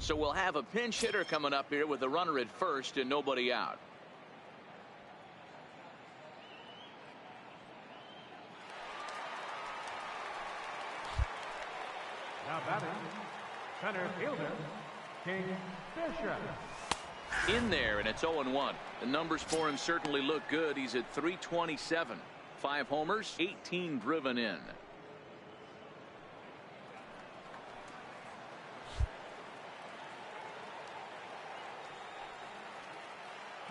So we'll have a pinch hitter coming up here with a runner at first and nobody out. Now batting, center fielder, King Fisher. In there, and it's 0-1. The numbers for him certainly look good. He's at 327. 5 homers, 18 driven in.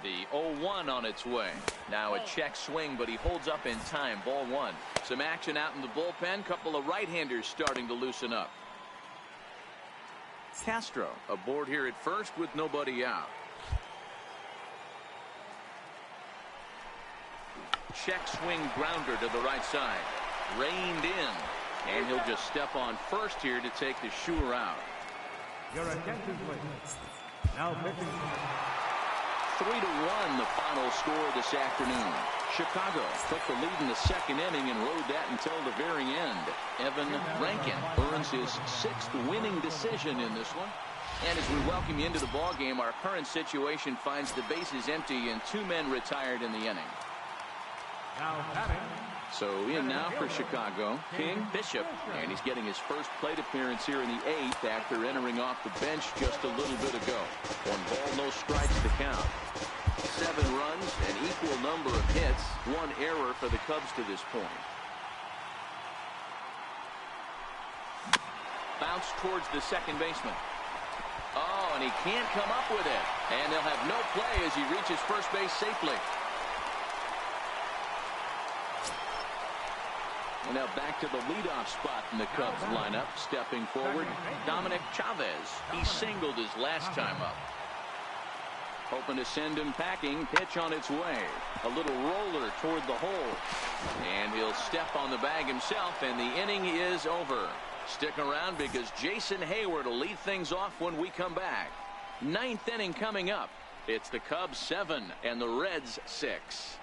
The 0-1 on its way. Now a check swing, but he holds up in time. Ball 1. Some action out in the bullpen. Couple of right-handers starting to loosen up. Castro aboard here at first with nobody out. Check swing grounder to the right side. Reined in. And he'll just step on first here to take the shooter out. Your attention, please. Now pitching. 3-1 the final score this afternoon. Chicago took the lead in the second inning and rode that until the very end. Evan Rankin earns his 6th winning decision in this one. And as we welcome you into the ballgame, our current situation finds the bases empty and 2 men retired in the inning. Now batting. So in now for Chicago, King Bishop, and he's getting his first plate appearance here in the 8th after entering off the bench just a little bit ago. 1 ball, no strikes to count. 7 runs, an equal number of hits, 1 error for the Cubs to this point. Bounce towards the second baseman. Oh, and he can't come up with it. And they'll have no play as he reaches first base safely. And now back to the leadoff spot in the Cubs lineup. Stepping forward, Dominic Chavez. He singled his last time up. Hoping to send him packing. Pitch on its way. A little roller toward the hole. And he'll step on the bag himself, and the inning is over. Stick around because Jason Hayward will lead things off when we come back. 9th inning coming up. It's the Cubs 7 and the Reds 6.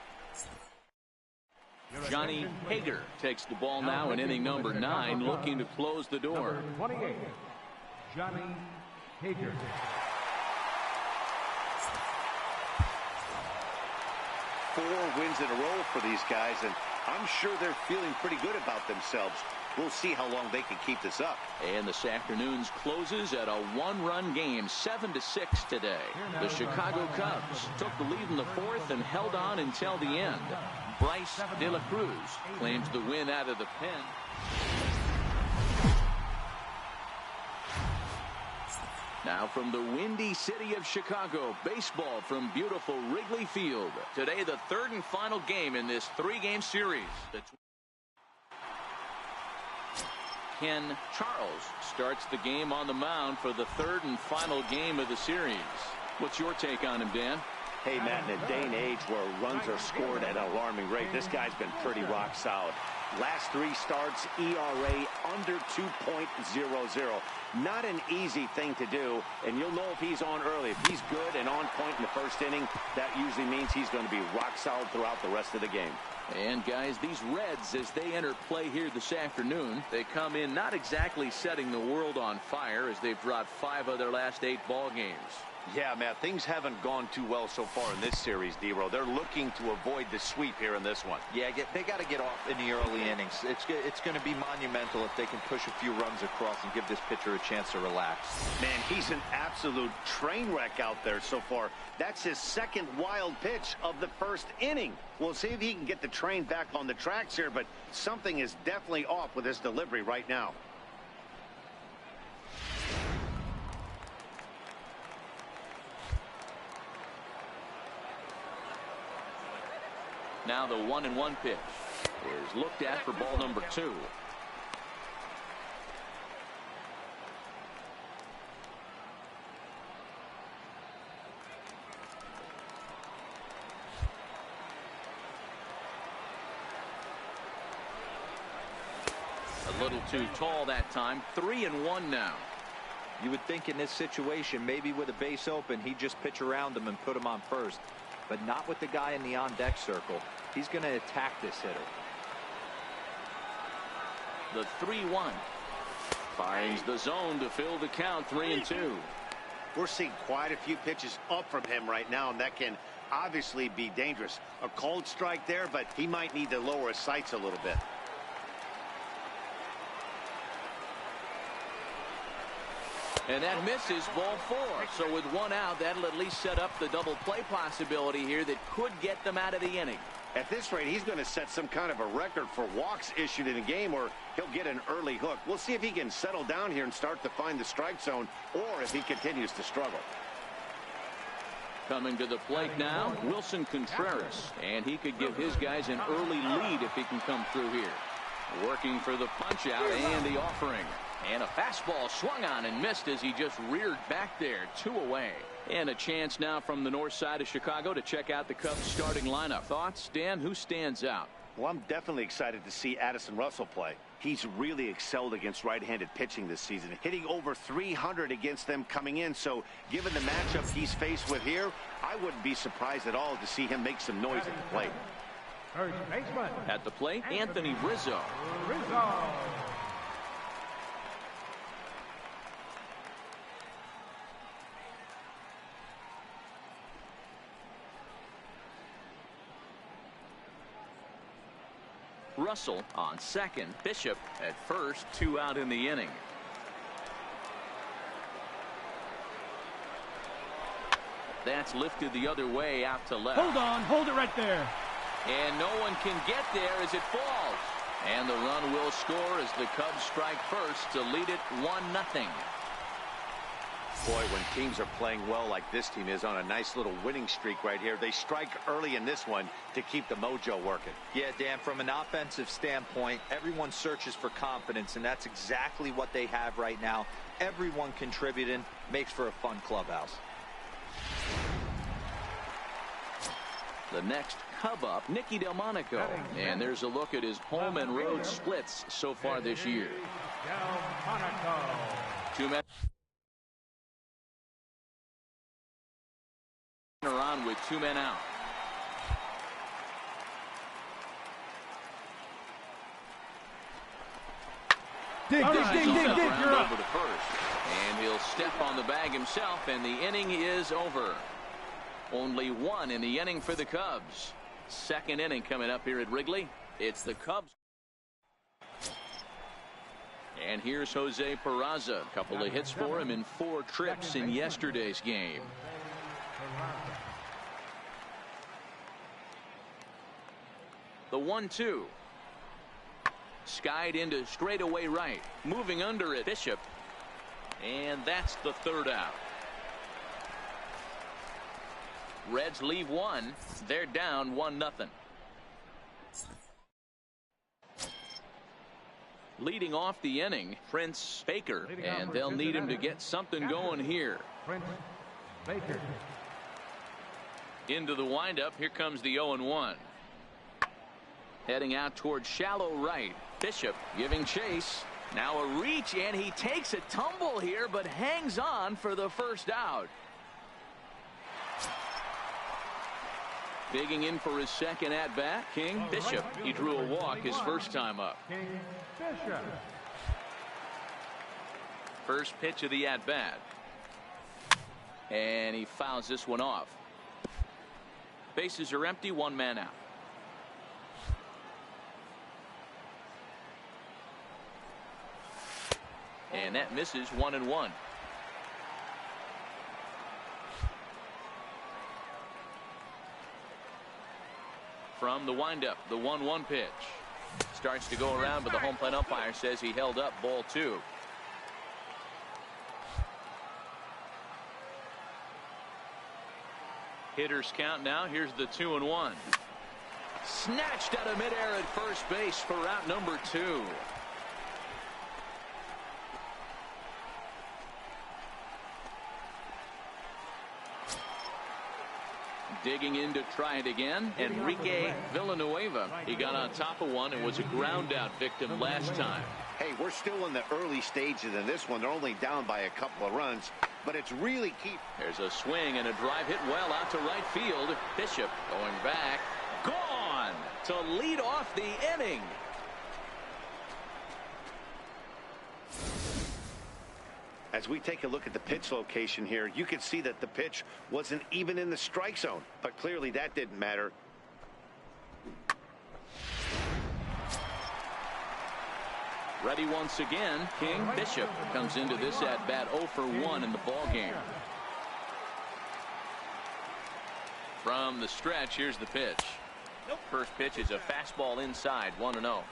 Johnny Hager takes the ball now in inning number 9, looking to close the door. 28, Johnny Hager. Four wins in a row for these guys, and I'm sure they're feeling pretty good about themselves. We'll see how long they can keep this up. And this afternoon's closes at a 1-run game, 7-6 today. The Chicago Cubs took the lead in the 4th and held on until the end. Bryce De La Cruz claims the win out of the pen. Now from the windy city of Chicago, baseball from beautiful Wrigley Field. Today, the 3rd and final game in this 3-game series. Ken Charles starts the game on the mound for the 3rd and final game of the series. What's your take on him, Dan? Hey, Matt, in a day and age where runs are scored at an alarming rate, this guy's been pretty rock solid. Last 3 starts, ERA under 2.00. Not an easy thing to do, and you'll know if he's on early. If he's good and on point in the 1st inning, that usually means he's going to be rock solid throughout the rest of the game. And guys, these Reds, as they enter play here this afternoon, they come in not exactly setting the world on fire as they've dropped 5 of their last 8 ball games. Yeah, Matt, things haven't gone too well so far in this series, D-Row. They're looking to avoid the sweep here in this one. Yeah, they got to get off in the early innings. It's going to be monumental if they can push a few runs across and give this pitcher a chance to relax. Man, he's an absolute train wreck out there so far. That's his 2nd wild pitch of the 1st inning. We'll see if he can get the train back on the tracks here, but something is definitely off with his delivery right now. Now the 1-1 pitch is looked at for ball number 2. A little too tall that time. 3-1 now. You would think in this situation, maybe with a base open, he'd just pitch around him and put him on first. But not with the guy in the on-deck circle. He's going to attack this hitter. The 3-1 finds the zone to fill the count. 3-2. We're seeing quite a few pitches up from him right now, and that can obviously be dangerous. A cold strike there, but he might need to lower his sights a little bit. And that misses, ball 4. So with 1 out, that'll at least set up the double play possibility here that could get them out of the inning. At this rate, he's going to set some kind of a record for walks issued in a game, or he'll get an early hook. We'll see if he can settle down here and start to find the strike zone, or if he continues to struggle. Coming to the plate now, Wilson Contreras. And he could give his guys an early lead if he can come through here. Working for the punch out and the offering. And a fastball swung on and missed as he just reared back there. 2 away. And a chance now from the north side of Chicago to check out the Cubs starting lineup. Thoughts, Dan? Who stands out? Well, I'm definitely excited to see Addison Russell play. He's really excelled against right-handed pitching this season, hitting over 300 against them coming in. So given the matchup he's faced with here, I wouldn't be surprised at all to see him make some noise at the plate. First baseman. At the plate, Anthony Rizzo. Russell on second. Bishop at first. 2 out in the inning. That's lifted the other way out to left. Hold on. Hold it right there. And no one can get there as it falls. And the run will score as the Cubs strike first to lead it 1-0. Boy, when teams are playing well like this team is on a nice little winning streak right here, they strike early in this one to keep the mojo working. Yeah, Dan, from an offensive standpoint, everyone searches for confidence, and that's exactly what they have right now. Everyone contributing makes for a fun clubhouse. The next Cub up, Nicky Delmonico. And there's a look at his home and road splits so far this year. 2 men are on with 2 men out. Dig, you're up. Over to first. And he'll step on the bag himself, and the inning is over. Only 1 in the inning for the Cubs. Second inning coming up here at Wrigley. It's the Cubs. And here's Jose Peraza. A couple of hits for him in 4 trips in yesterday's game. The 1-2. Skied into straightaway right. Moving under it, Bishop. And that's the 3rd out. Reds leave 1. They're down 1-0. Leading off the inning, Prince Baker. And they'll need him to get something going here. Prince Baker. Into the windup. Here comes the 0-1. Heading out towards shallow right. Bishop giving chase. Now a reach, and he takes a tumble here, but hangs on for the 1st out. Digging in for his 2nd at-bat, King Bishop. He drew a walk his 1st time up. King Bishop. First pitch of the at-bat. And he fouls this one off. Bases are empty, 1 man out. And that misses. 1-1. From the windup, the 1-1 pitch. Starts to go around, but the home plate umpire says he held up. Ball 2. Hitters count now. Here's the 2-1. Snatched out of midair at first base for out number 2. Digging in to try it again, Enrique Villanueva. He got on top of one and was a ground out victim last time. Hey, we're still in the early stages in this one. They're only down by a couple of runs, but it's really key. There's a swing and a drive hit well out to right field. Bishop going back. Gone to lead off the inning. As we take a look at the pitch location here, you can see that the pitch wasn't even in the strike zone, but clearly that didn't matter. Ready once again. King. Bishop comes into this at bat 0 for 1 in the ball game. From the stretch, here's the pitch. First pitch is a fastball inside, 1-0.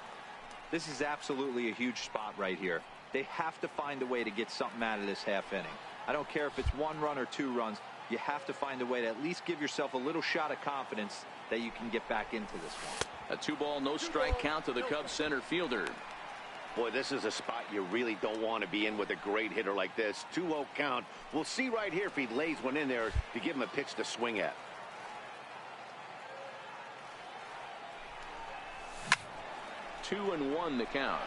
This is absolutely a huge spot right here. They have to find a way to get something out of this half inning. I don't care if it's 1 run or 2 runs. You have to find a way to at least give yourself a little shot of confidence that you can get back into this one. A 2-ball, no strike count to the Cubs center fielder. Boy, this is a spot you really don't want to be in with a great hitter like this. 2-0 count. We'll see right here if he lays one in there to give him a pitch to swing at. Two and 1 to count.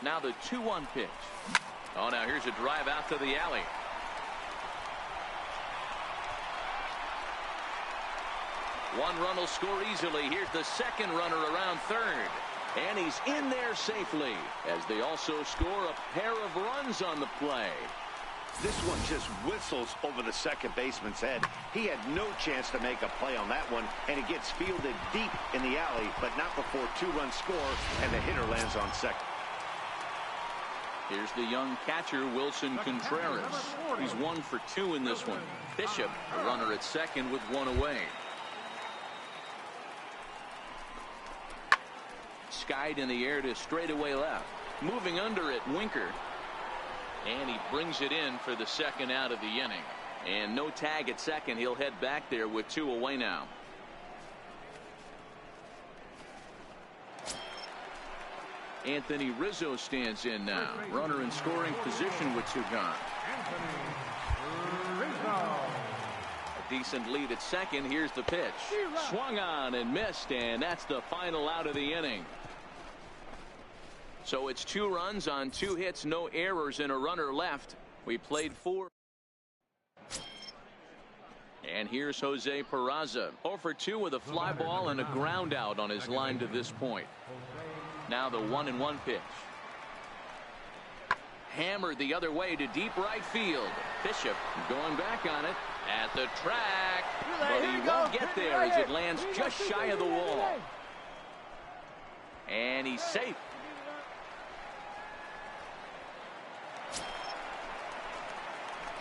Now the 2-1 pitch. Oh, now here's a drive out to the alley. One run will score easily. Here's the second runner around third. And he's in there safely as they also score a pair of runs on the play. This one just whistles over the second baseman's head. He had no chance to make a play on that one, and it gets fielded deep in the alley, but not before 2-run score, and the hitter lands on second. Here's the young catcher, Wilson Contreras. He's 1 for 2 in this one. Bishop, the runner at second with 1 away. Skied in the air to straightaway left. Moving under it, Winker. And he brings it in for the second out of the inning. And no tag at second. He'll head back there with 2 away now. Anthony Rizzo stands in now. Runner in scoring position with 2 gone. A decent lead at second. Here's the pitch. Swung on and missed, and that's the final out of the inning. So it's 2 runs on 2 hits, no errors, and a runner left. We played 4. And here's Jose Peraza, 0 for 2 with a fly ball and a ground out on his line to this point. Now the 1-1 pitch. Hammered the other way to deep right field. Bishop going back on it at the track, but he won't get there as it lands just shy of the wall. And he's safe.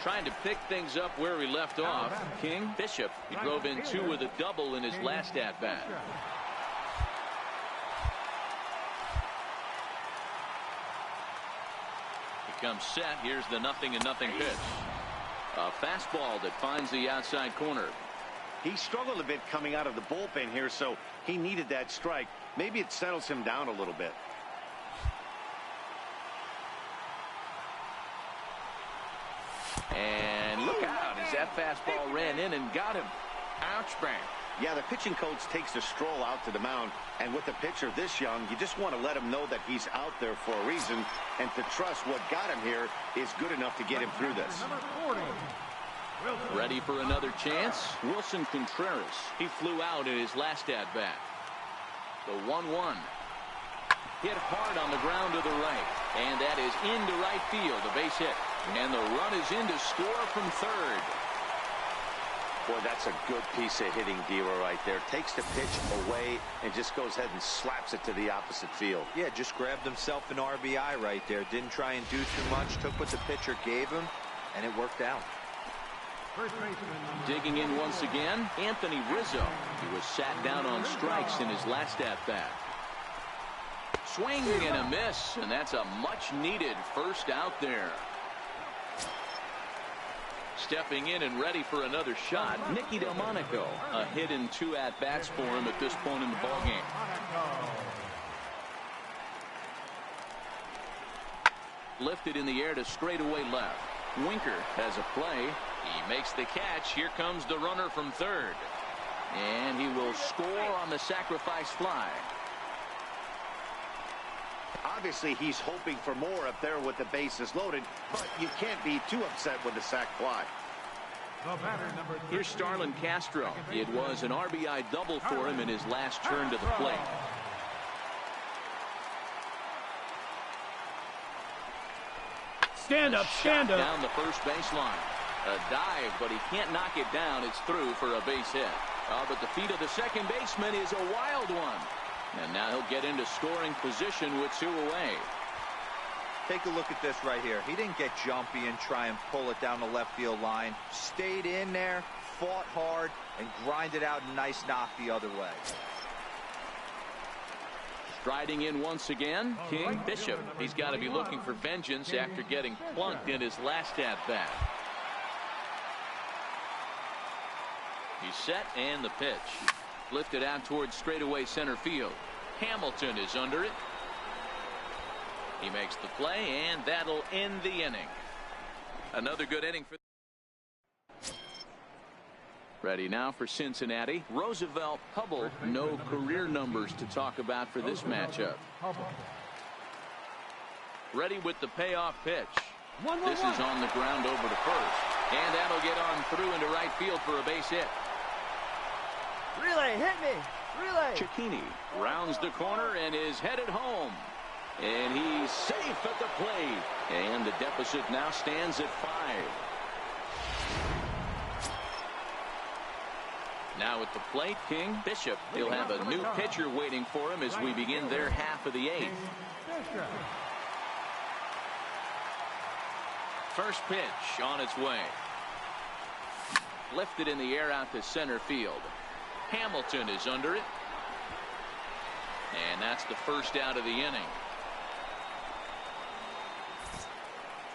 Trying to pick things up where he left off. King. Bishop, he drove in 2 with a double in his last at bat. He comes set. Here's the 0-0 pitch. A fastball that finds the outside corner. He struggled a bit coming out of the bullpen here, so he needed that strike. Maybe it settles him down a little bit. And look out as that fastball ran in and got him. Ouch, bang. Yeah, the pitching coach takes the stroll out to the mound, and with a pitcher this young, you just want to let him know that he's out there for a reason, and to trust what got him here is good enough to get him through this. Ready for another chance? Wilson Contreras. He flew out in his last at bat. The 1-1. Hit hard on the ground to the right, and that is into right field, a base hit. And the run is in to score from third. Boy, that's a good piece of hitting, Dealer, right there. Takes the pitch away and just goes ahead and slaps it to the opposite field. Yeah, just grabbed himself an RBI right there. Didn't try and do too much. Took what the pitcher gave him, and it worked out. Digging in once again, Anthony Rizzo. He was sat down on strikes in his last at-bat. Swing and a miss, and that's a much-needed first out there. Stepping in and ready for another shot, Nicky Delmonico. A hit in 2 at-bats for him at this point in the ballgame. Lifted in the air to straightaway left. Winker has a play. He makes the catch. Here comes the runner from third. And he will score on the sacrifice fly. Obviously, he's hoping for more up there with the bases loaded, but you can't be too upset with the sac fly. The batter, number 13. Here's Starlin Castro. It was an RBI double for him in his last turn to the plate. Stand up, stand up. Down the first baseline. A dive, but he can't knock it down. It's through for a base hit. But the feet of the second baseman is a wild one. And now he'll get into scoring position with 2 away. Take a look at this right here. He didn't get jumpy and try and pull it down the left field line. Stayed in there, fought hard, and grinded out a nice knock the other way. Striding in once again, King Bishop. He's got to be looking for vengeance after getting plunked in his last at-bat. He's set, and the pitch. Lifted out towards straightaway center field. Hamilton is under it. He makes the play, and that'll end the inning. Another good inning for. Ready now for Cincinnati. Roosevelt Hubble. No career numbers to talk about for this matchup. Ready with the payoff pitch. This is on the ground over to first. And that'll get on through into right field for a base hit. Relay, hit me. Relay. Cicchini rounds the corner and is headed home. And he's safe at the plate. And the deficit now stands at 5. Now at the plate, King Bishop. He'll have a new pitcher waiting for him as we begin their half of the 8th. First pitch on its way. Lifted in the air out to center field. Hamilton is under it. And that's the first out of the inning.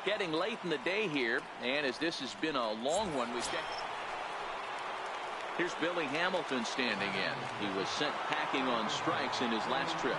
Getting late in the day here, and as this has been a long one, we check. Here's Billy Hamilton standing in. He was sent packing on strikes in his last trip.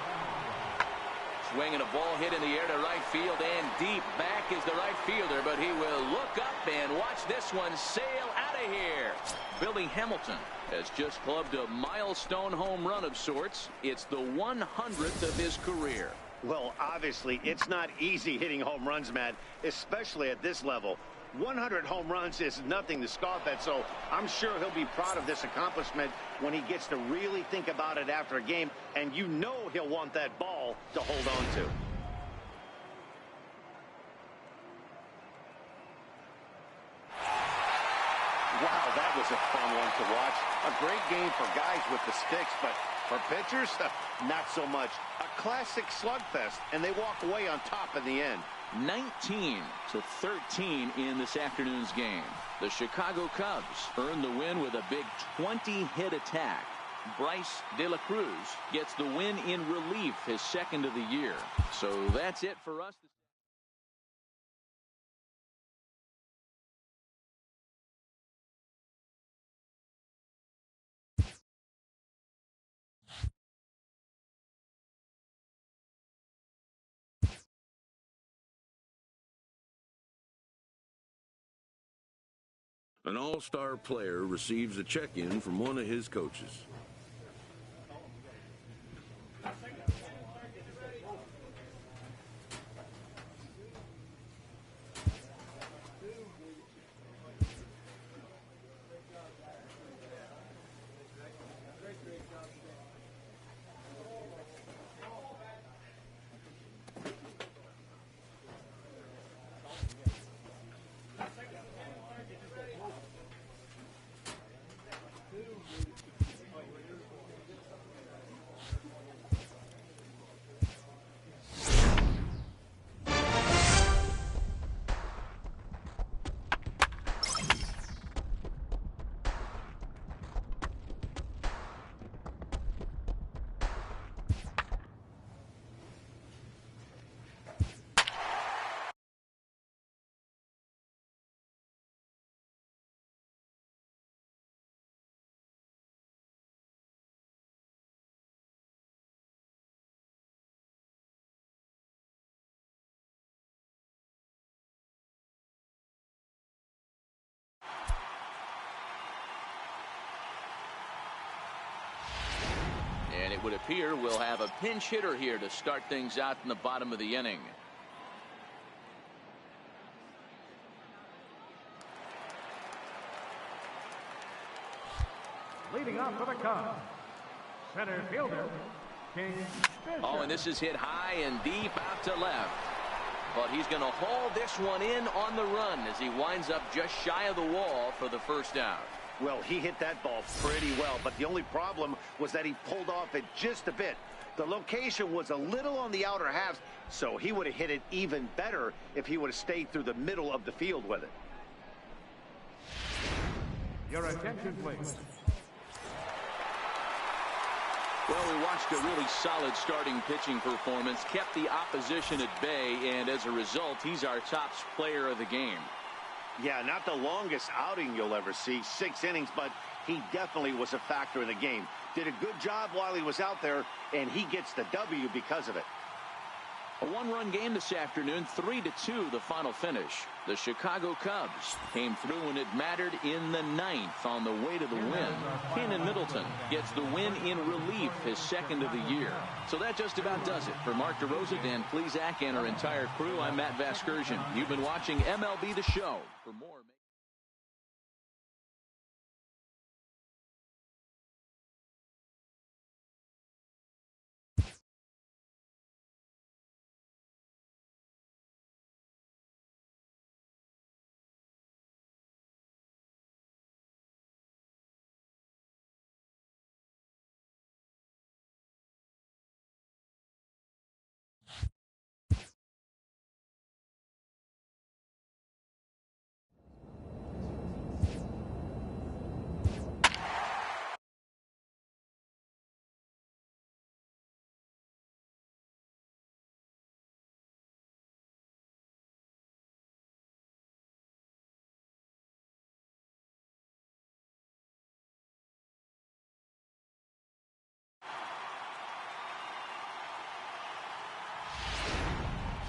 Swinging a ball hit in the air to right field, and deep back is the right fielder, but he will look up and watch this one sail out of here. Billy Hamilton has just clubbed a milestone home run of sorts. It's the 100th of his career. Well, obviously, it's not easy hitting home runs, Matt, especially at this level. 100 home runs is nothing to scoff at, so I'm sure he'll be proud of this accomplishment when he gets to really think about it after a game, and you know he'll want that ball to hold on to. Wow, that was a fun one to watch. A great game for guys with the sticks, but for pitchers, not so much. A classic slugfest, and they walk away on top in the end. 19-13 in this afternoon's game. The Chicago Cubs earn the win with a big 20-hit attack. Bryce De La Cruz gets the win in relief, his second of the year. So that's it for us. An all-star player receives a check-in from one of his coaches. And it would appear we'll have a pinch hitter here to start things out in the bottom of the inning. Leading off for the Cubs, center fielder, King Fisher. Oh, and this is hit high and deep out to left. But he's going to haul this one in on the run as he winds up just shy of the wall for the first out. Well, he hit that ball pretty well, but the only problem was that he pulled off it just a bit. The location was a little on the outer half, so he would have hit it even better if he would have stayed through the middle of the field with it. Your attention, please. Well, we watched a really solid starting pitching performance, kept the opposition at bay, and as a result, he's our top player of the game. Yeah, not the longest outing you'll ever see, 6 innings, but he definitely was a factor in the game. Did a good job while he was out there, and he gets the W because of it. A one-run game this afternoon, 3-2 the final finish. The Chicago Cubs came through when it mattered in the 9th on the way to the win. Kenan Middleton gets the win in relief, his second of the year. So that just about does it. For Mark DeRosa, Dan Plesac, and our entire crew, I'm Matt Vasgersian. You've been watching MLB The Show. For more.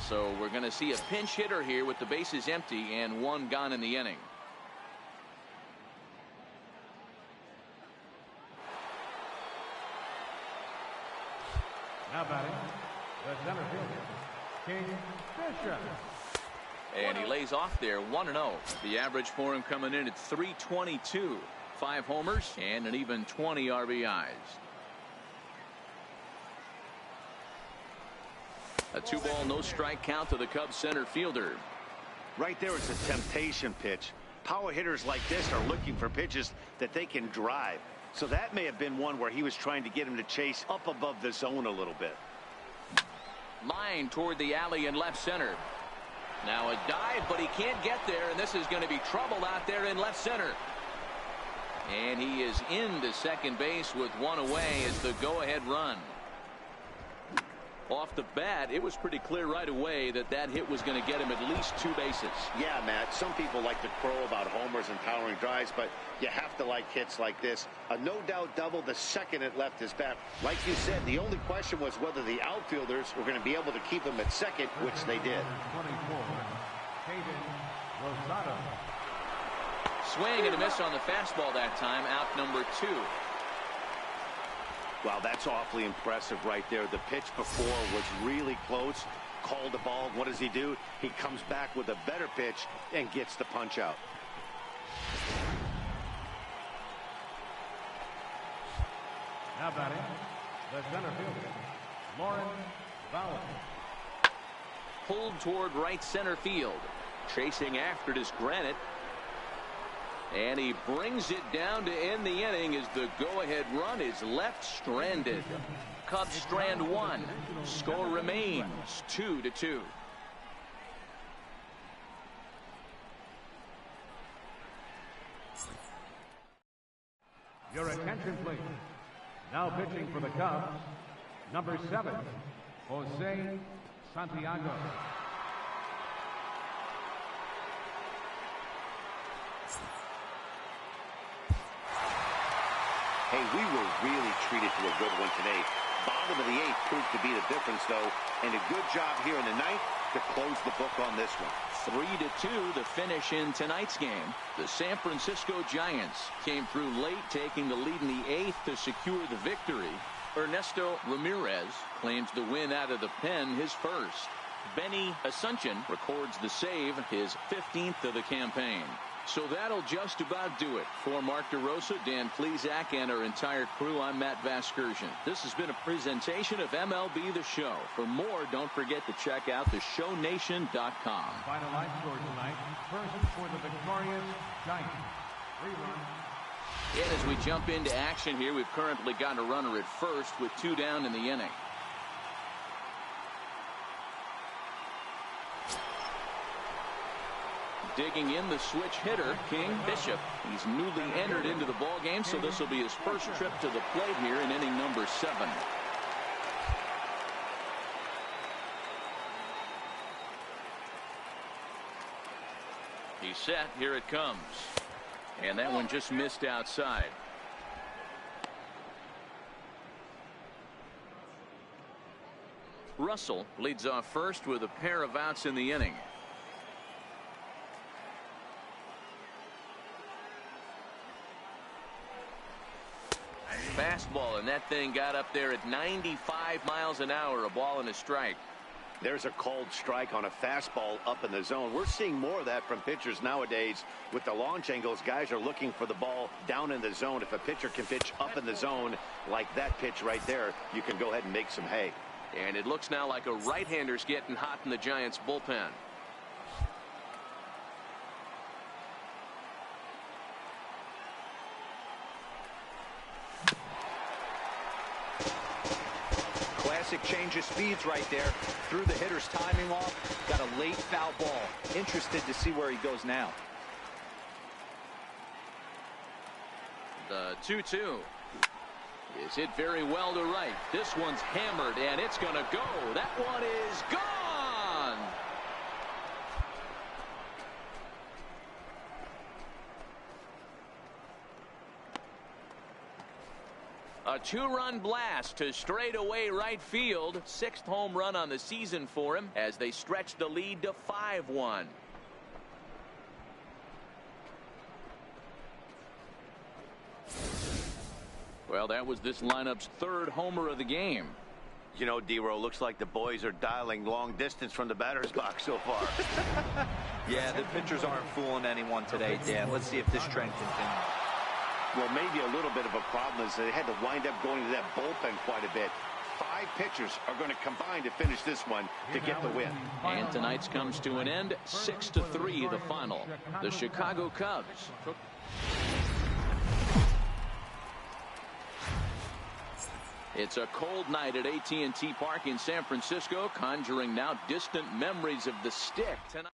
So we're going to see a pinch hitter here with the bases empty and one gone in the inning. Now batting, the center fielder, King Fisher. And he lays off there, 1-0. The average for him coming in at 322. 5 homers and an even 20 RBIs. A 2-ball, no strike count to the Cubs center fielder. Right there, it's a temptation pitch. Power hitters like this are looking for pitches that they can drive. So that may have been one where he was trying to get him to chase up above the zone a little bit. Line toward the alley in left center. Now a dive, but he can't get there, and this is going to be trouble out there in left center. And he is into second base with one away as the go-ahead run. Off the bat, it was pretty clear right away that that hit was going to get him at least 2 bases. Yeah, Matt, some people like to crow about homers and powering drives, but you have to like hits like this. A no-doubt double the second it left his bat. Like you said, the only question was whether the outfielders were going to be able to keep him at second, which they did. 24, Rosado. Swing and a miss on the fastball that time, out number 2. Wow, that's awfully impressive right there. The pitch before was really close. Called the ball. What does he do? He comes back with a better pitch and gets the punch out. Now batting, the center fielder, Lauren Bauer. Pulled toward right center field. Chasing after it is Granite. And he brings it down to end the inning as the go-ahead run is left stranded. Cubs strand 1. Score remains 2-2. Your attention, please. Now pitching for the Cubs, number 7, Jose Santiago. Hey, we were really treated to a good one today. Bottom of the 8th proved to be the difference, though, and a good job here in the 9th to close the book on this one. 3-2 the finish in tonight's game. The San Francisco Giants came through late, taking the lead in the 8th to secure the victory. Ernesto Ramirez claims the win out of the pen, his first. Benny Asuncion records the save, his 15th of the campaign. So that'll just about do it. For Mark DeRosa, Dan Plesac, and our entire crew, I'm Matt Vasgersian. This has been a presentation of MLB The Show. For more, don't forget to check out theshownation.com. Final line score tonight. First for the victorious Giants. 3 runs. And as we jump into action here, we've currently got a runner at first with 2 down in the inning. Digging in, the switch hitter, King Bishop. He's newly entered into the ball game, so this will be his first trip to the plate here in inning number 7. He's set. Here it comes. And that one just missed outside. Russell leads off first with a pair of outs in the inning. Fastball, and that thing got up there at 95 miles an hour, a ball and a strike. There's a called strike on a fastball up in the zone. We're seeing more of that from pitchers nowadays. With the launch angles, guys are looking for the ball down in the zone. If a pitcher can pitch up in the zone like that pitch right there, you can go ahead and make some hay. And it looks now like a right-hander's getting hot in the Giants bullpen. Classic change of speeds right there. Threw the hitter's timing off. Got a late foul ball. Interested to see where he goes now. The 2-2 is hit very well to right. This one's hammered, and it's going to go. That one is gone. A 2-run blast to straightaway right field. 6th home run on the season for him as they stretch the lead to 5-1. Well, that was this lineup's 3rd homer of the game. You know, D-Row, looks like the boys are dialing long distance from the batter's box so far. Yeah, the pitchers aren't fooling anyone today, Dan. Let's see if this trend continues. Well, maybe a little bit of a problem is they had to wind up going to that bullpen quite a bit. 5 pitchers are going to combine to finish this one to get the win. And tonight's comes to an end. 6-3 the final. The Chicago Cubs took. It's a cold night at AT&T Park in San Francisco, conjuring now distant memories of the stick tonight.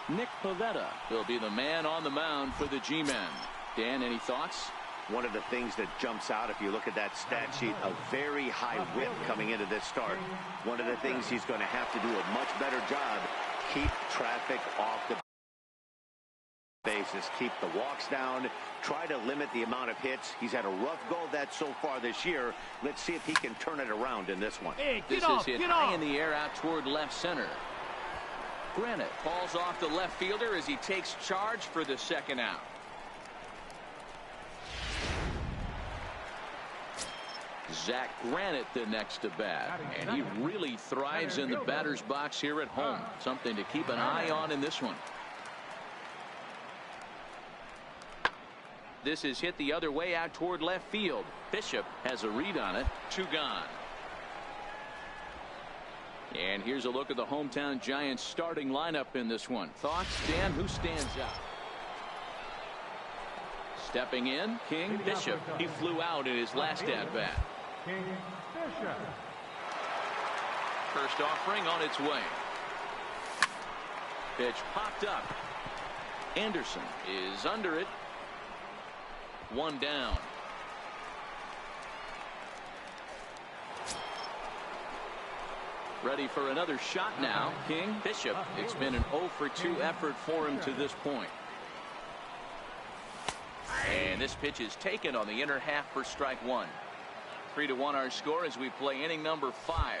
Nick Pivetta will be the man on the mound for the G-men. Dan, any thoughts? One of the things that jumps out if you look at that stat sheet, a very high whip coming into this start. One of the things he's going to have to do a much better job, keep traffic off the bases, keep the walks down, try to limit the amount of hits. He's had a rough go of that so far this year. Let's see if he can turn it around in this one. Hey, This is hit high in the air out toward left center. Granite falls off the left fielder as he takes charge for the 2nd out. Zach Granite the next to bat, and he really thrives in the batter's box here at home. Something to keep an eye on in this one. This is hit the other way out toward left field. Bishop has a read on it. 2 gone. And here's a look at the hometown Giants starting lineup in this one. Thoughts, Dan? Who stands out? Stepping in, King Bishop. He flew out in his last at-bat. King Bishop. First offering on its way. Pitch popped up. Anderson is under it. 1 down. Ready for another shot now. King Bishop. It's been an 0 for 2 effort for him to this point. And this pitch is taken on the inner half for strike 1. 3-1 our score as we play inning number 5.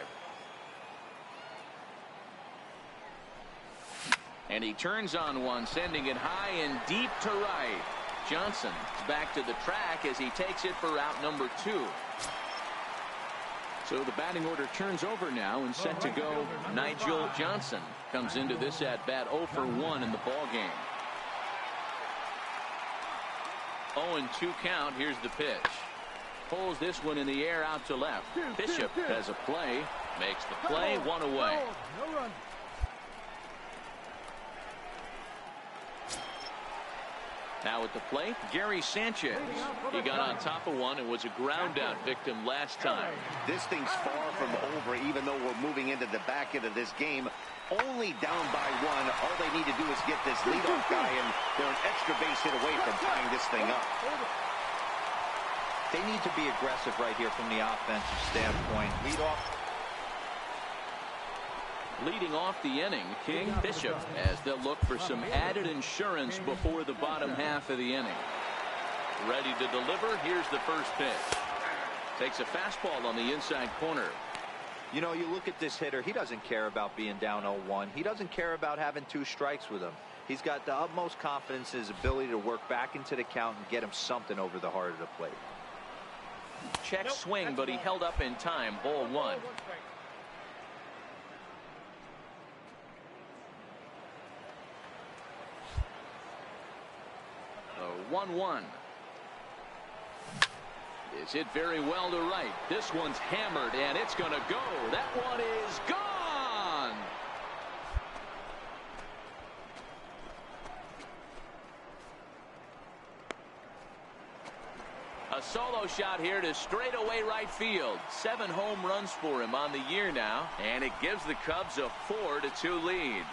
And he turns on one, sending it high and deep to right. Johnson back to the track as he takes it for out number 2. So the batting order turns over now, and set to go Nigel Johnson comes into this at bat 0 for 1 in the ball game. 0-2 count. Here's the pitch. Pulls this one in the air out to left. Bishop has a play, makes the play, 1 away. Now at the plate, Gary Sanchez. He got on top of one and was a ground out victim last time. This thing's far from over, even though we're moving into the back end of this game. Only down by 1. All they need to do is get this leadoff guy, and they're an extra base hit away from tying this thing up. They need to be aggressive right here from the offensive standpoint. Leading off the inning, King Bishop, as they'll look for some added insurance before the bottom half of the inning. Ready to deliver. Here's the first pitch. Takes a fastball on the inside corner. You know, you look at this hitter, he doesn't care about being down 0-1. He doesn't care about having 2 strikes with him. He's got the utmost confidence in his ability to work back into the count and get him something over the heart of the plate. Check swing, but he held up in time. Ball 1. The 1-1. Is hit very well to right. This one's hammered, and it's going to go. That one is gone. A solo shot here to straightaway right field. 7 home runs for him on the year now, and it gives the Cubs a 4-2 lead.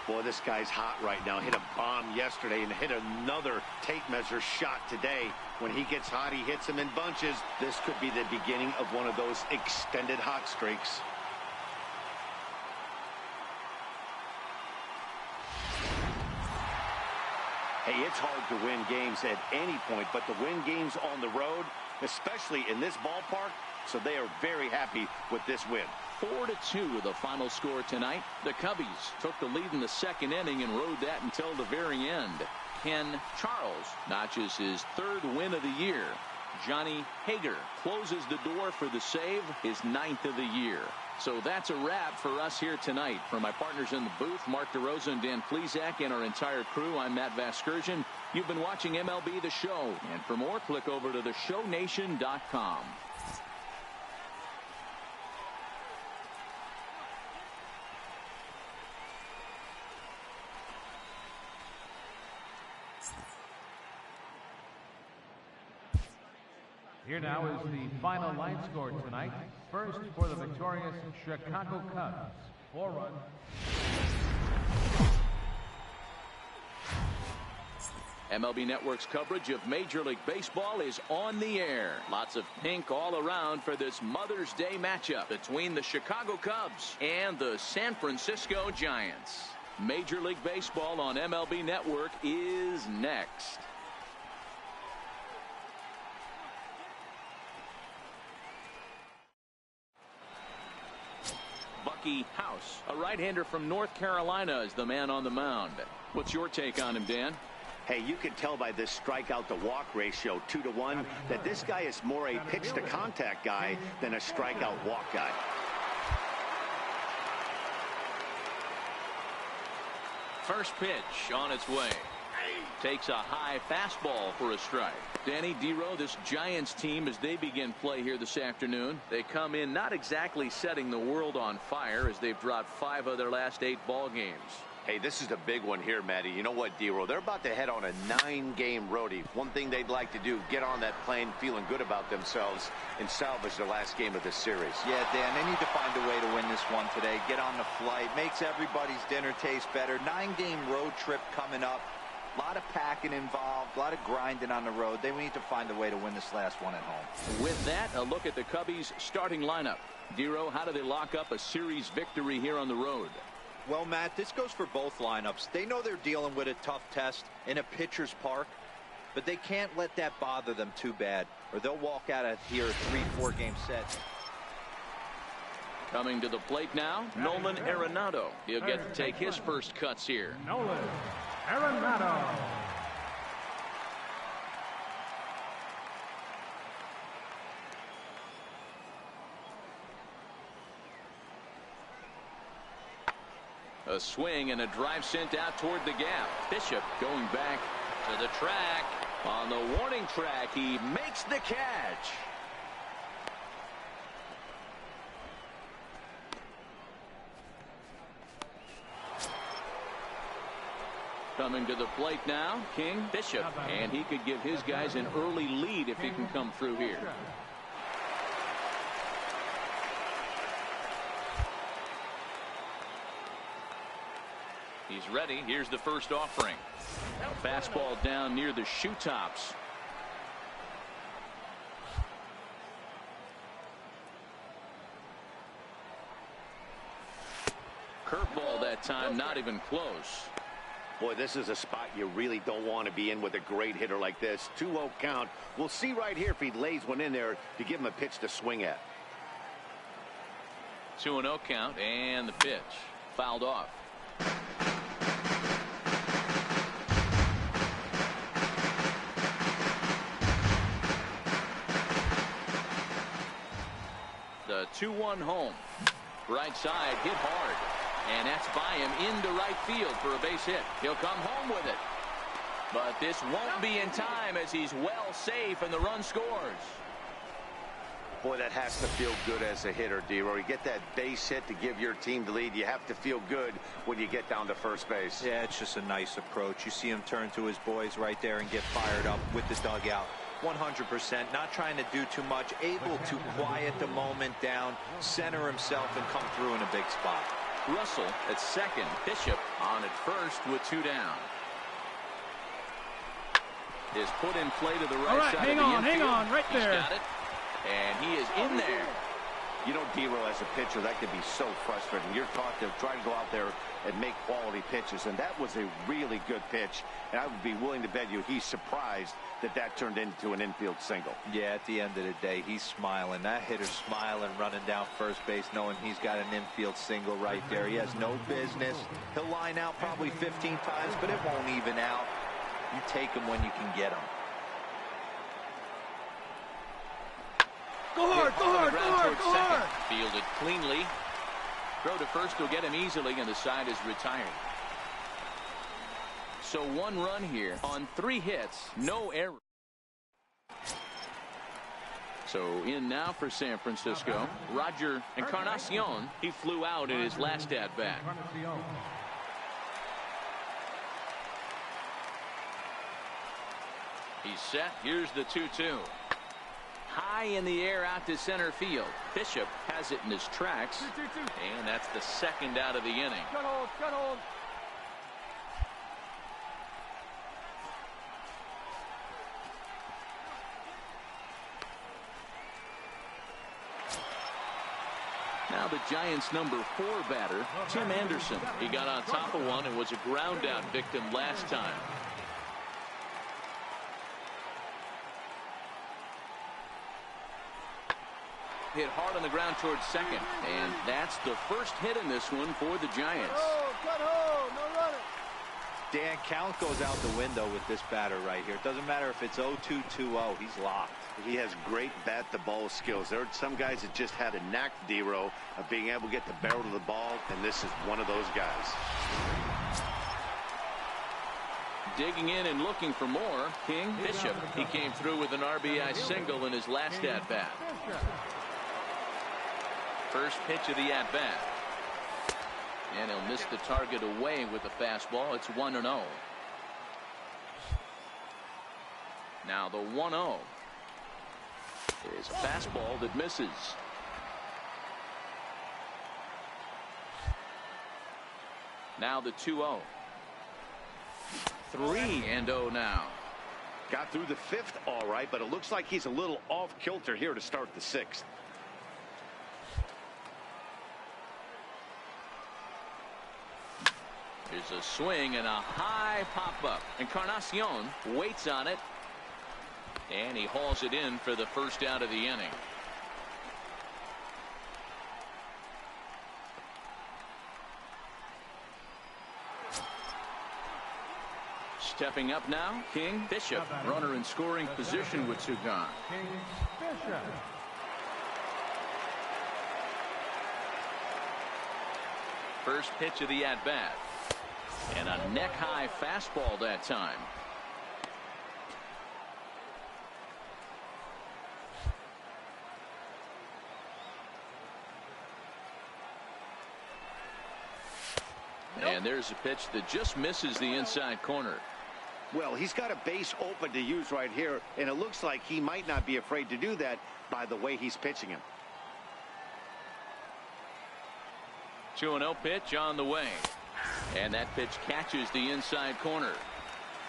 Boy, this guy's hot right now. Hit a bomb yesterday and hit another tape measure shot today. When he gets hot, he hits them in bunches. This could be the beginning of one of those extended hot streaks. Hey, it's hard to win games at any point, but to win games on the road, especially in this ballpark, so they are very happy with this win. 4-2 the final score tonight. The Cubbies took the lead in the second inning and rode that until the very end. Ken Charles notches his 3rd win of the year. Johnny Hager closes the door for the save, his 9th of the year. So that's a wrap for us here tonight. For my partners in the booth, Mark DeRosa and Dan Plesac, and our entire crew, I'm Matt Vasgersian. You've been watching MLB The Show. And for more, click over to theshownation.com. Here now is the final line score tonight. First for the victorious Chicago Cubs. 4 runs. MLB Network's coverage of Major League Baseball is on the air. Lots of pink all around for this Mother's Day matchup between the Chicago Cubs and the San Francisco Giants. Major League Baseball on MLB Network is next. Bucky House, a right-hander from North Carolina, is the man on the mound. What's your take on him, Dan? Hey, you can tell by this strikeout to walk ratio 2-to-1 that this guy is more a pitch to contact guy than a strikeout walk guy. First pitch on its way. Takes a high fastball for a strike. Danny Dero, this Giants team, as they begin play here this afternoon, they come in not exactly setting the world on fire, as they've dropped 5 of their last 8 ball games. Hey, this is a big one here, Matty. You know what, Dero? They're about to head on a 9-game roadie. One thing they'd like to do, get on that plane feeling good about themselves and salvage the last game of this series. Yeah, Dan, they need to find a way to win this one today. Get on the flight. Makes everybody's dinner taste better. 9-game road trip coming up. A lot of packing involved, a lot of grinding on the road. They need to find a way to win this last one at home. With that, a look at the Cubbies' starting lineup. Dero, how do they lock up a series victory here on the road? Well, Matt, this goes for both lineups. They know they're dealing with a tough test in a pitcher's park, but they can't let that bother them too bad, or they'll walk out of here a 3-4 game set. Coming to the plate now, Nolan Arenado. He'll get to take his first cuts here. Nolan Arenado. A swing and a drive sent out toward the gap. Bishop going back to the track. On the warning track, he makes the catch. Coming to the plate now, King Bishop. And he could give his guys an early lead if he can come through here. He's ready. Here's the first offering. Fastball down near the shoe tops. Curveball that time, not even close. Boy, this is a spot you really don't want to be in with a great hitter like this. 2-0 count. We'll see right here if he lays one in there to give him a pitch to swing at. 2-0 count, and the pitch fouled off. The 2-1 home. Right side hit hard. And that's by him into right field for a base hit. He'll come home with it. But this won't be in time as he's well safe and the run scores. Boy, that has to feel good as a hitter, D-Roy. You get that base hit to give your team the lead. You have to feel good when you get down to first base. Yeah, it's just a nice approach. You see him turn to his boys right there and get fired up with the dugout. 100%, not trying to do too much, able to quiet the moment down, center himself, and come through in a big spot. Russell at second. Bishop on at first with 2 down. Is put in play to the right side of the infield. Hang on, right there. He's got it, and he is in there. You know, D-Roy, as a pitcher, that could be so frustrating. You're taught to try to go out there and make quality pitches, and that was a really good pitch. And I would be willing to bet you he's surprised that that turned into an infield single. Yeah, at the end of the day, he's smiling. That hitter's smiling, running down first base, knowing he's got an infield single right there. He has no business. He'll line out probably 15 times, but it won't even out. You take him when you can get him. Go hard, go hard, go hard, go hard. Fielded cleanly. Throw to first will get him easily, and the side is retired. So 1 run here on 3 hits, no error. So in now for San Francisco, Roger Encarnacion. He flew out in his last at bat. He's set. Here's the 2-2. High in the air out to center field. Bishop has it in his tracks. And that's the second out of the inning. Cut hold. Now the Giants' number 4 batter, Tim Anderson. He got on top of one and was a ground out victim last time. Hit hard on the ground towards second, and that's the first hit in this one for the Giants. Dan, count goes out the window with this batter right here. It doesn't matter if it's 0-2, 2-0. He's locked. He has great bat-to-ball skills. There are some guys that just had a knack, D-Roy, of being able to get the barrel of the ball, and this is one of those guys. Digging in and looking for more, King Bishop. He came through with an RBI single in his last at-bat. First pitch of the at-bat. And he'll miss the target away with the fastball. It's 1-0. Now the 1-0 is a fastball that misses. Now the 2-0. 3-0 now. Got through the 5th all right, but it looks like he's a little off kilter here to start the 6th. There's a swing and a high pop-up. Encarnacion waits on it. And he hauls it in for the first out of the inning. Stepping up now, King Bishop. Runner in scoring position with 2 gone. King Bishop. First pitch of the at-bat. And a neck-high fastball that time. And there's a pitch that just misses the inside corner. Well, he's got a base open to use right here, and it looks like he might not be afraid to do that by the way he's pitching him. 2-0 pitch on the way. And that pitch catches the inside corner.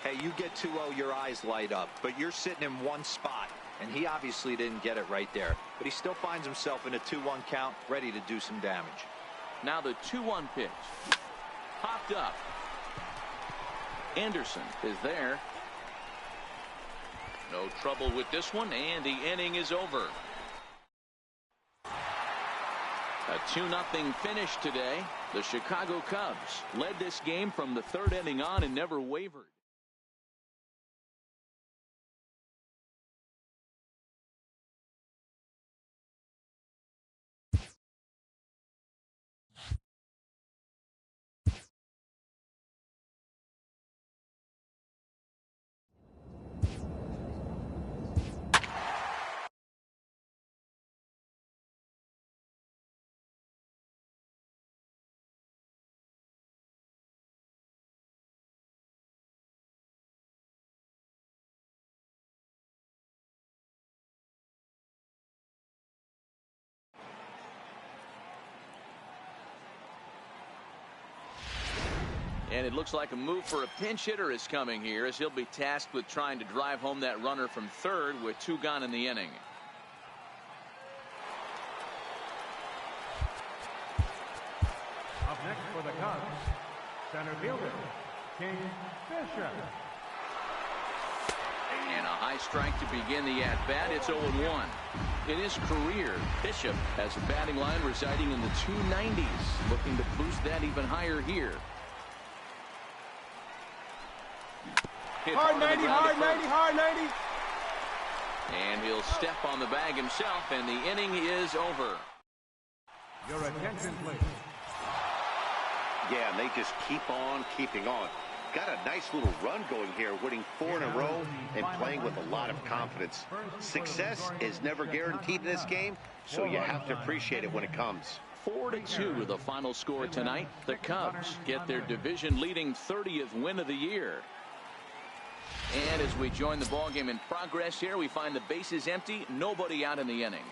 Hey, you get 2-0, your eyes light up, but you're sitting in one spot, and he obviously didn't get it right there. But he still finds himself in a 2-1 count, ready to do some damage. Now the 2-1 pitch. Popped up. Anderson is there. No trouble with this one, and the inning is over. A 2-0 finish today. The Chicago Cubs led this game from the third inning on and never wavered. And it looks like a move for a pinch hitter is coming here, as he'll be tasked with trying to drive home that runner from third with 2 gone in the inning. Up next for the Cubs, center fielder, King Fisher. And a high strike to begin the at-bat. It's 0-1. In his career, Bishop has a batting line residing in the 290s, looking to boost that even higher here. Hard 90, hard 90, hard 90. And he'll step on the bag himself, and the inning is over. Your attention, please. Yeah, and they just keep on keeping on. Got a nice little run going here, winning 4 in a row and playing with a lot of confidence. Success is never guaranteed in this game, so you have to appreciate it when it comes. 4-2 the final score tonight. The Cubs get their division-leading 30th win of the year. And as we join the ballgame in progress here, we find the bases empty, nobody out in the inning.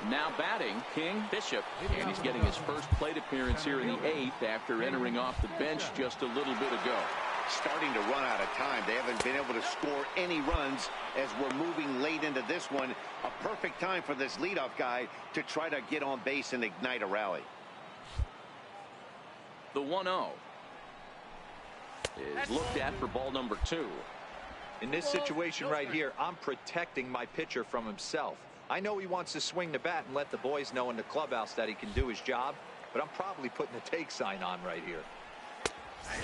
Now batting, King Bishop, and he's getting his first plate appearance here in the 8th after entering off the bench just a little bit ago. Starting to run out of time. They haven't been able to score any runs as we're moving late into this one. A perfect time for this leadoff guy to try to get on base and ignite a rally. The 1-0 is looked at for ball number 2. In this situation right here, I'm protecting my pitcher from himself. I know he wants to swing the bat and let the boys know in the clubhouse that he can do his job, but I'm probably putting a take sign on right here.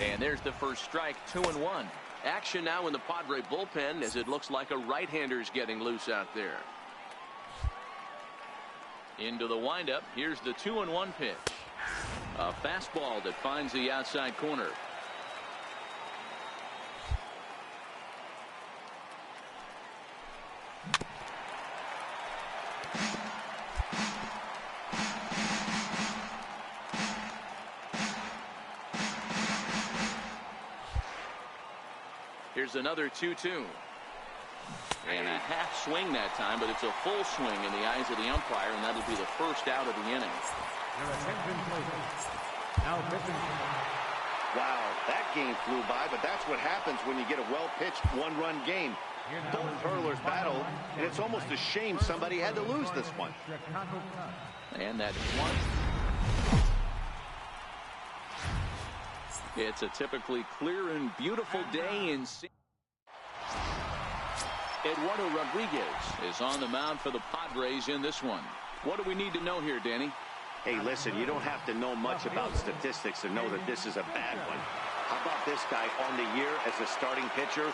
And there's the first strike, 2-1. Action now in the Padre bullpen, as it looks like a right-hander's getting loose out there. Into the windup. Here's the 2-1 pitch. A fastball that finds the outside corner. Here's another 2-2. And a half swing that time, but it's a full swing in the eyes of the umpire, and that'll be the first out of the inning. Your attention, please. Now pitching. Wow, that game flew by, but that's what happens when you get a well-pitched one-run game. Both hurlers battle, and it's almost a shame somebody had to lose this one. And that one. It's a typically clear and beautiful day in Eduardo Rodriguez is on the mound for the Padres in this one. What do we need to know here, Danny? Hey, listen, you don't have to know much about statistics to know that this is a bad one. How about this guy on the year as a starting pitcher?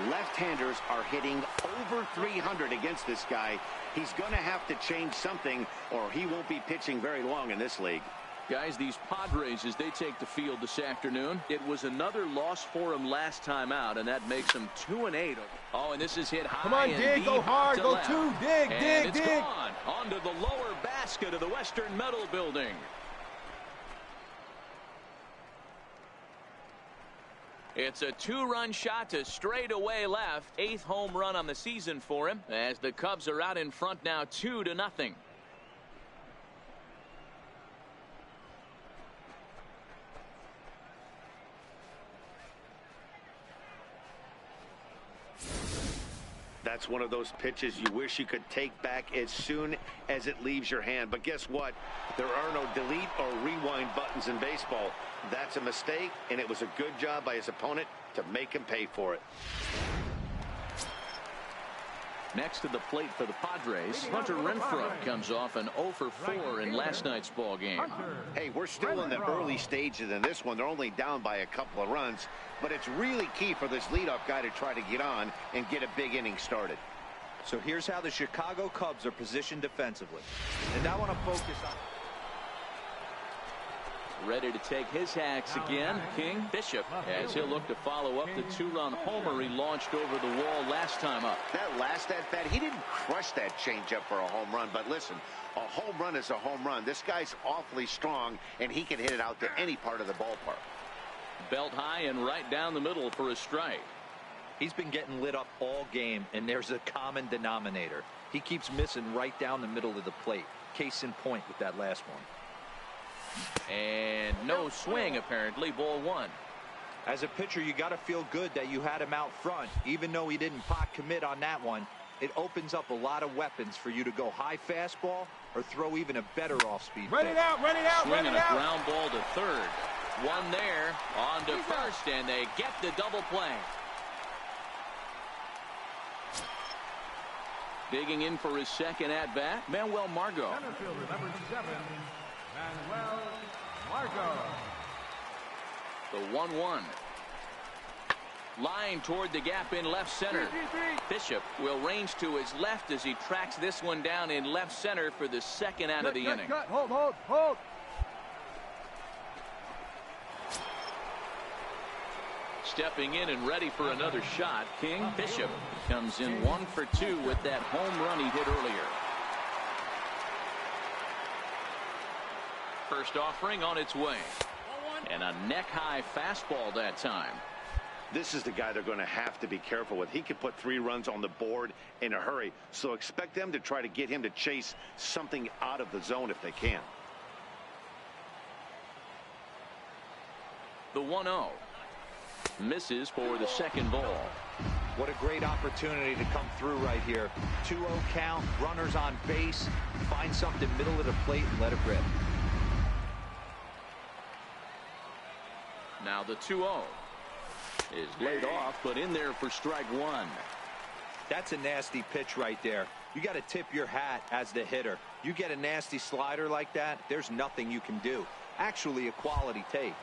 Left-handers are hitting over 300 against this guy. He's going to have to change something, or he won't be pitching very long in this league. Guys, these Padres, as they take the field this afternoon, it was another loss for them last time out, and that makes them 2-8. Oh, and this is hit high. Come on, dig, go hard, go left. 2, dig, and dig, it's dig. gone onto the lower basket of the Western Metal Building. It's a 2-run shot to straightaway left. 8th home run on the season for him, as the Cubs are out in front now 2-0. That's one of those pitches you wish you could take back as soon as it leaves your hand. But guess what? There are no delete or rewind buttons in baseball. That's a mistake, and it was a good job by his opponent to make him pay for it. Next to the plate for the Padres, Hunter Renfroe comes off an 0 for 4 in last night's ball game. Hey, we're still in the early stages in this one. They're only down by a couple of runs, but it's really key for this leadoff guy to try to get on and get a big inning started. So here's how the Chicago Cubs are positioned defensively. And I want to focus on... Ready to take his hacks again, King Bishop, as he'll look to follow up the 2-run homer he launched over the wall last time up. That last at-bat, he didn't crush that changeup for a home run, but listen, a home run is a home run. This guy's awfully strong, and he can hit it out to any part of the ballpark. Belt high and right down the middle for a strike. He's been getting lit up all game, and there's a common denominator. He keeps missing right down the middle of the plate. Case in point with that last one. And no swing, apparently. Ball 1. As a pitcher, you got to feel good that you had him out front. Even though he didn't pot commit on that one, it opens up a lot of weapons for you to go high fastball or throw even a better off-speed. Run it out, run it out, run Swinging it a out. ground ball to third. One there, on to first, and they get the double play. Digging in for his second at-bat, Manuel Margot. Center fielder number 7, Manuel Margot. The 1-1. Line toward the gap in left center. Bishop will range to his left as he tracks this one down in left center for the second out of the inning. Hold, hold, hold. Stepping in and ready for another shot, King Bishop comes in 1 for 2 with that home run he hit earlier. First offering on its way. And a neck-high fastball that time. This is the guy they're going to have to be careful with. He could put 3 runs on the board in a hurry, so expect them to try to get him to chase something out of the zone if they can. The 1-0. Misses for the second ball. What a great opportunity to come through right here. 2-0 count, runners on base. Find something middle of the plate and let it rip. Now the 2-0 is laid off, but in there for strike 1. That's a nasty pitch right there. You got to tip your hat as the hitter. You get a nasty slider like that, there's nothing you can do. Actually, a quality take.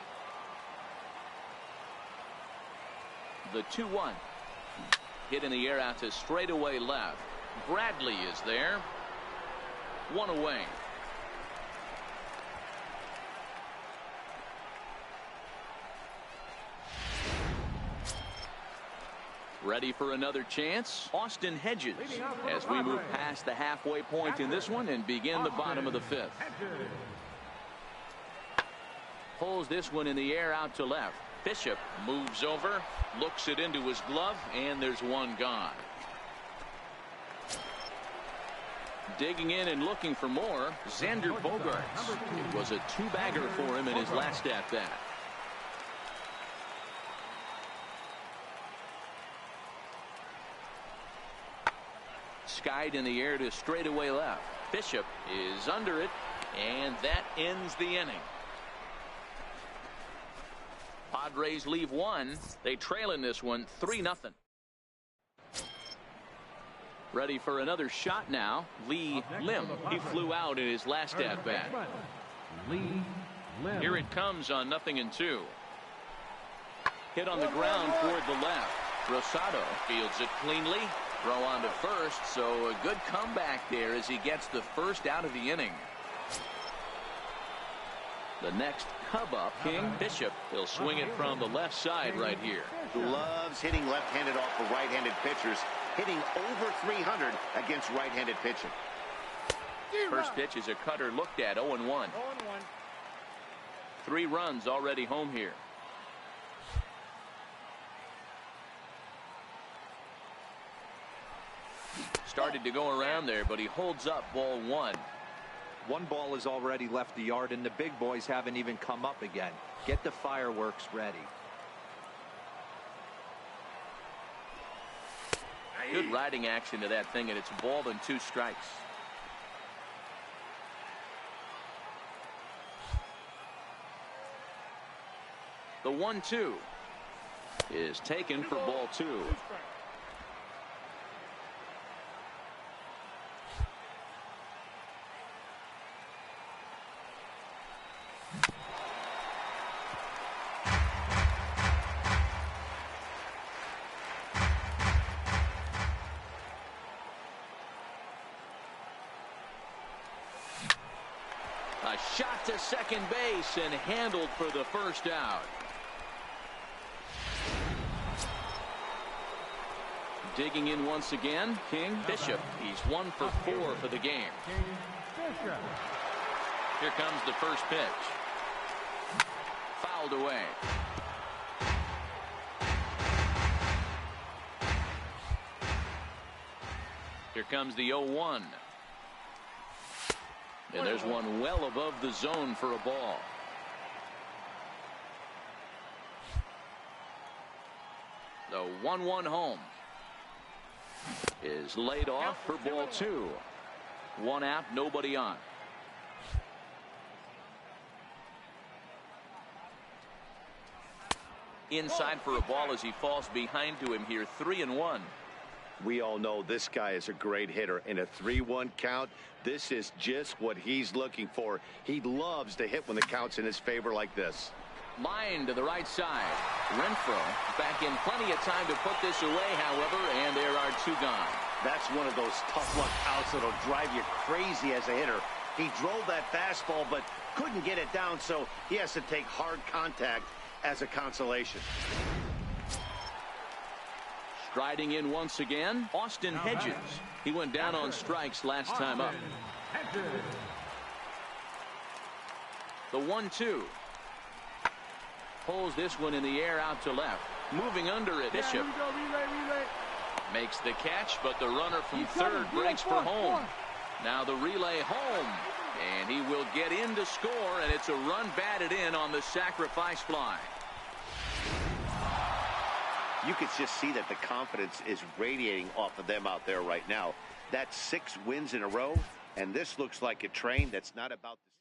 The 2-1. Hit in the air out to straightaway left. Bradley is there. 1 away. Ready for another chance? Austin Hedges as we move past the halfway point in this one and begin the bottom of the 5th. Pulls this one in the air out to left. Bishop moves over, looks it into his glove, and there's one gone. Digging in and looking for more, Xander Bogaerts. It was a 2-bagger for him in his last at-bat. Skied in the air to straightaway left. Bishop is under it, and that ends the inning. Padres leave 1. They trail in this one 3-0. Ready for another shot now. Lee Lim. He flew out in his last at-bat. Lee Lim. Here it comes on 0-2. Hit on the ground toward the left. Rosado fields it cleanly. Throw on to first, so a good comeback there as he gets the first out of the inning. The next Cub up, King Bishop. He'll swing it from the left side right here. Loves hitting left-handed off of right-handed pitchers, hitting over 300 against right-handed pitching. First pitch is a cutter looked at, 0-1. 3 runs already home here. Started to go around there, but he holds up, ball 1. One ball has already left the yard, and the big boys haven't even come up again. Get the fireworks ready. Good riding action to that thing, and it's a ball and 2 strikes. The 1-2 is taken for ball 2. A shot to second base and handled for the first out. Digging in once again, King Bishop. He's 1 for 4 for the game. Here comes the first pitch. Fouled away. Here comes the 0-1. And there's one well above the zone for a ball. The 1-1 home is laid off for ball 2. 1 out, nobody on. Inside for a ball as he falls behind to him here. 3-1. We all know this guy is a great hitter. In a 3-1 count, this is just what he's looking for. He loves to hit when the count's in his favor like this. Line to the right side. Renfroe back in plenty of time to put this away, however, and there are 2 gone. That's one of those tough luck outs that'll drive you crazy as a hitter. He drove that fastball but couldn't get it down, so he has to take hard contact as a consolation. Striding in once again, Austin Hedges. He went down on strikes last time up. The 1-2. Pulls this one in the air out to left. Moving under it, Bishop. Makes the catch, but the runner from third breaks for home. Now the relay home. And he will get in to score, and it's a run batted in on the sacrifice fly. You could just see that the confidence is radiating off of them out there right now. That's 6 wins in a row, and this looks like a train that's not about the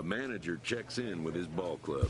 manager checks in with his ball club.